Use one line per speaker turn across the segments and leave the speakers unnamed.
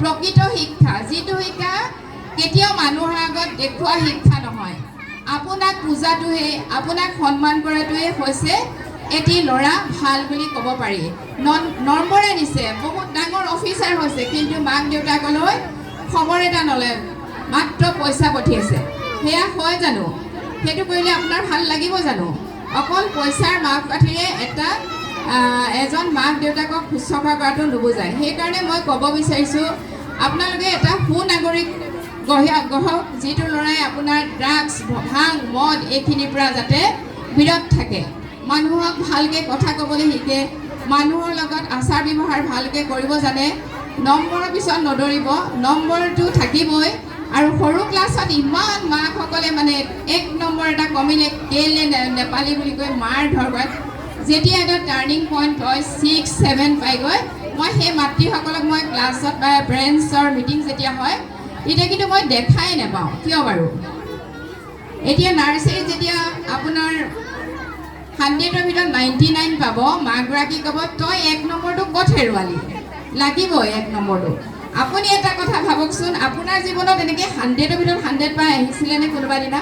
প্ৰকৃত শিক্ষা, যিটো শিক্ষা কেতিয়াও মানুহৰ আগত দেখুওৱা শিক্ষা নহয়। আপোনাক পূজাটোহে, আপোনাক সন্মান কৰাটোৱে হৈছে এটি ল'ৰা ভাল বুলি ক'ব পাৰি। নম্বৰে নিছে, বহুত ডাঙৰ অফিচাৰ হৈছে, কিন্তু মাক দেউতাকলৈ খবৰ এটা নলয়, মাত্ৰ পইচা পঠিয়াইছে। সেয়া হয় জানো? সেইটো কৰিলে আপোনাৰ ভাল লাগিব জানো? অকল পইচাৰ মাপ কাঠিৰে এজন মাক দেউতাকক শুশ্ৰূষা কৰাটো নুবুজায়। সেইকাৰণে মই ক'ব বিচাৰিছোঁ, আপোনালোকে এটা সুনাগৰিক গঢ়ক, যিটো ল'ৰাই আপোনাৰ ড্ৰাগছ, ভাং, মদ এইখিনিৰ পৰা যাতে বিৰত থাকে, মানুহক ভালকৈ কথা ক'বলৈ শিকে, মানুহৰ লগত আচাৰ ব্যৱহাৰ ভালকৈ কৰিব জানে, নম্বৰৰ পিছত নদৌৰিব, নম্বৰটো থাকিবই। আৰু সৰু ক্লাছত ইমান মাকসকলে মানে 1 নম্বৰ এটা কমিলে কেলে নেপালী বুলি কৈ মাৰ ধৰ কৰে। যেতিয়া এটা টাৰ্ণিং পইণ্ট হয় 6, 7 পাইগৈ, মই সেই মাতৃসকলক মই ক্লাছত বা পেৰেণ্টছৰ মিটিং যেতিয়া হয় তেতিয়া কিন্তু মই দেখাই নাপাওঁ। কিয় বাৰু? এতিয়া নাৰ্চাৰীত যেতিয়া আপোনাৰ 100ৰ ভিতৰত 99 পাব, মাকগৰাকী ক'ব তই 1 নম্বৰটো ক'ত হেৰুৱালি, লাগিবই 1 নম্বৰটো। আপুনি এটা কথা ভাবকচোন, আপোনাৰ জীৱনত এনেকৈ 100ৰ ভিতৰত 100 পাই আহিছিলেনে কোনোবা দিনা?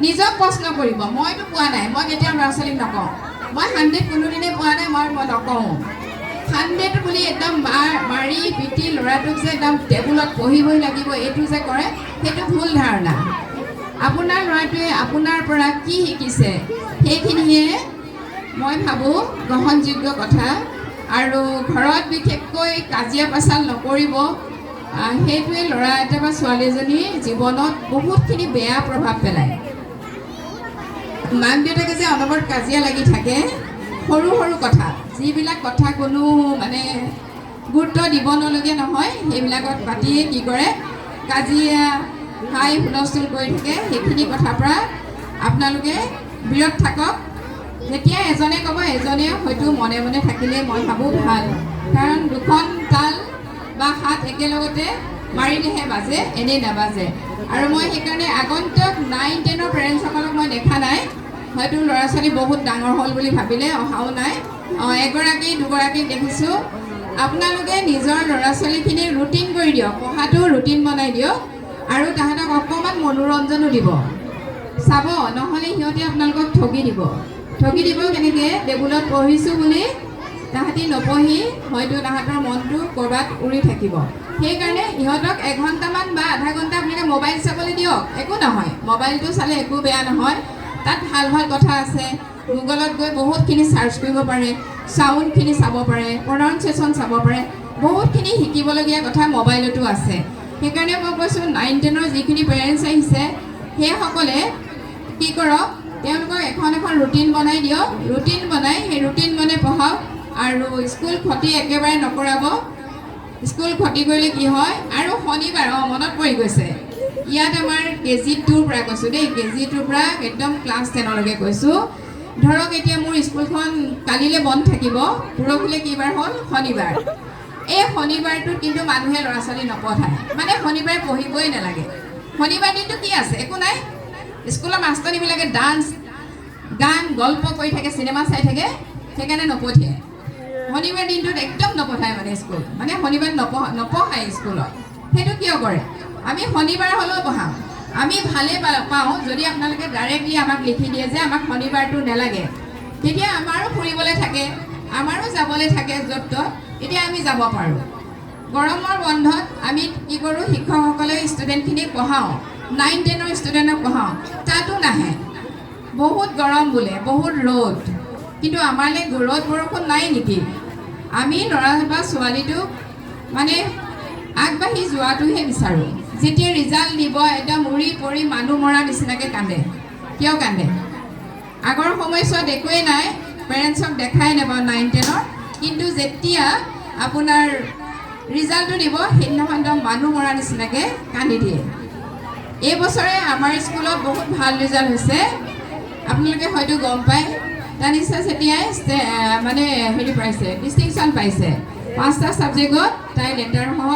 নিজক প্ৰশ্ন কৰিব। মইতো পোৱা নাই, মই কেতিয়াও ল'ৰা ছোৱালীক নকওঁ মই 100 কোনোদিনেই পোৱা নাই, মই নকওঁ। 100 বুলি একদম মাৰি পিটি ল'ৰাটোক যে একদম টেবুলত পঢ়িবই লাগিব এইটো যে কৰে, সেইটো ভুল ধাৰণা। আপোনাৰ ল'ৰাটোৱে আপোনাৰ পৰা কি শিকিছে সেইখিনিয়ে মই ভাবোঁ গ্ৰহণযোগ্য কথা। আৰু ঘৰত বিশেষকৈ কাজিয়া পেচাল নকৰিব, সেইটোৱে ল'ৰা এটা বা ছোৱালী এজনীৰ জীৱনত বহুতখিনি বেয়া প্ৰভাৱ পেলায়। মাক দেউতাকে যে অনবৰত কাজিয়া লাগি থাকে সৰু সৰু কথা, যিবিলাক কথা কোনো মানে গুৰুত্ব দিব নলগীয়া নহয়, সেইবিলাকত পাতিয়ে কি কৰে, কাজিয়া হাই হুলস্থুল কৰি থাকে। সেইখিনি কথাৰ পৰা আপোনালোকে বিৰত থাকক। যেতিয়া এজনে ক'ব এজনে হয়তো মনে মনে থাকিলে মই ভাবোঁ ভাল, কাৰণ দুখন তাল বা হাত একেলগতে মাৰিলেহে বাজে, এনেই নাবাজে। আৰু মই সেইকাৰণে আগন্তুক 9, 10ৰ পেৰেণ্টছসকলক মই দেখা নাই, হয়তো ল'ৰা ছোৱালী বহুত ডাঙৰ হ'ল বুলি ভাবিলে অহাও নাই। এগৰাকী দুগৰাকীক দেখিছোঁ। আপোনালোকে নিজৰ ল'ৰা ছোৱালীখিনি ৰুটিন কৰি দিয়ক, পঢ়াটো ৰুটিন বনাই দিয়ক, আৰু তাহাঁতক অকণমান মনোৰঞ্জনো দিব। চাব, নহ'লে সিহঁতে আপোনালোকক ঠগি দিব কেনেকৈ, টেবুলত পঢ়িছোঁ বুলি তাহাঁতি নপঢ়ি হয়তো তাহাঁতৰ মনটো ক'ৰবাত উৰি থাকিব। সেইকাৰণে ইহঁতক 1 ঘণ্টামান বা আধা ঘণ্টা আপোনালোকে মোবাইল চাবলৈ দিয়ক, একো নহয়। মোবাইলটো চালে একো বেয়া নহয়, তাত ভাল ভাল কথা আছে। গুগলত গৈ বহুতখিনি চাৰ্চ কৰিব পাৰে, চাউণ্ডখিনি চাব পাৰে, প্ৰনাউন্সিয়েশ্যন চাব পাৰে, বহুতখিনি শিকিবলগীয়া কথা মোবাইলতো আছে। সেইকাৰণে মই কৈছোঁ 9, 10ৰ যিখিনি পেৰেণ্টছ আহিছে সেইসকলে কি কৰক, তেওঁলোকক এখন ৰুটিন বনাই দিয়ক, ৰুটিন বনাই সেই ৰুটিন মানে পঢ়াওক। আৰু স্কুল ক্ষতি একেবাৰে নকৰাব। স্কুল ক্ষতি কৰিলে কি হয়, আৰু শনিবাৰ মনত পৰি গৈছে, ইয়াত আমাৰ KG 2ৰ পৰা কৈছোঁ দেই, KG 2ৰ পৰা একদম ক্লাছ 10লৈকে কৈছোঁ। ধৰক এতিয়া মোৰ স্কুলখন কালিলৈ বন্ধ থাকিব, পৰহিলৈ কি বাৰ হ'ল, শনিবাৰ। এই শনিবাৰটোত কিন্তু মানুহে ল'ৰা ছোৱালী নপঢ়ায়, মানে শনিবাৰে পঢ়িবই নালাগে। শনিবাৰ দিনটো কি আছে, একো নাই। স্কুলৰ মাষ্টৰনীবিলাকে ডান্স, গান, গল্প কৰি থাকে, চিনেমা চাই থাকে, সেইকাৰণে নপঠিয়ায়। শনিবাৰ দিনটোত একদম নপঢ়ায় মানে স্কুল, মানে শনিবাৰ নপঢ়ায় স্কুলত। সেইটো কিয় কৰে? আমি শনিবাৰ হ'লেও পঢ়াম, আমি ভালেই পাওঁ যদি আপোনালোকে ডাইৰেক্টলি আমাক লিখি দিয়ে যে আমাক শনিবাৰটো নালাগে, তেতিয়া আমাৰো ফুৰিবলৈ থাকে, আমাৰো যাবলৈ থাকে য'ত ত'ত, এতিয়া আমি যাব পাৰোঁ। গৰমৰ বন্ধত আমি কি কৰোঁ, শিক্ষকসকলে ষ্টুডেণ্টখিনিক পঢ়াওঁ, 9, 10ৰ ষ্টুডেণ্টক পঢ়াওঁ, তাতো নাহে। বহুত গৰম বোলে, বহুত ৰ'দ, কিন্তু আমালৈ ৰ'দ বৰষুণ নাই নেকি? আমি ল'ৰা বা ছোৱালীটোক মানে আগবাঢ়ি যোৱাটোহে বিচাৰোঁ। যেতিয়া ৰিজাল্ট দিব একদম উৰি পৰি মানুহ মৰা নিচিনাকৈ কান্দে। কিয় কান্দে? আগৰ সময়ছোৱাত একোৱেই নাই, পেৰেণ্টছক দেখাই নাপাওঁ 9, 10ৰ, কিন্তু যেতিয়া আপোনাৰ ৰিজাল্টটো দিব সেইদিনাখন একদম মানুহ মৰা নিচিনাকৈ কান্দি দিয়ে। এই বছৰে আমাৰ স্কুলত বহুত ভাল ৰিজাল্ট হৈছে, আপোনালোকে হয়তো গম পায়। তানিশা চেতিয়াই মানে পাইছে, ডিষ্টিংশ্যন পাইছে। 5টা ছাবজেক্টত তাই লেটাৰ সহ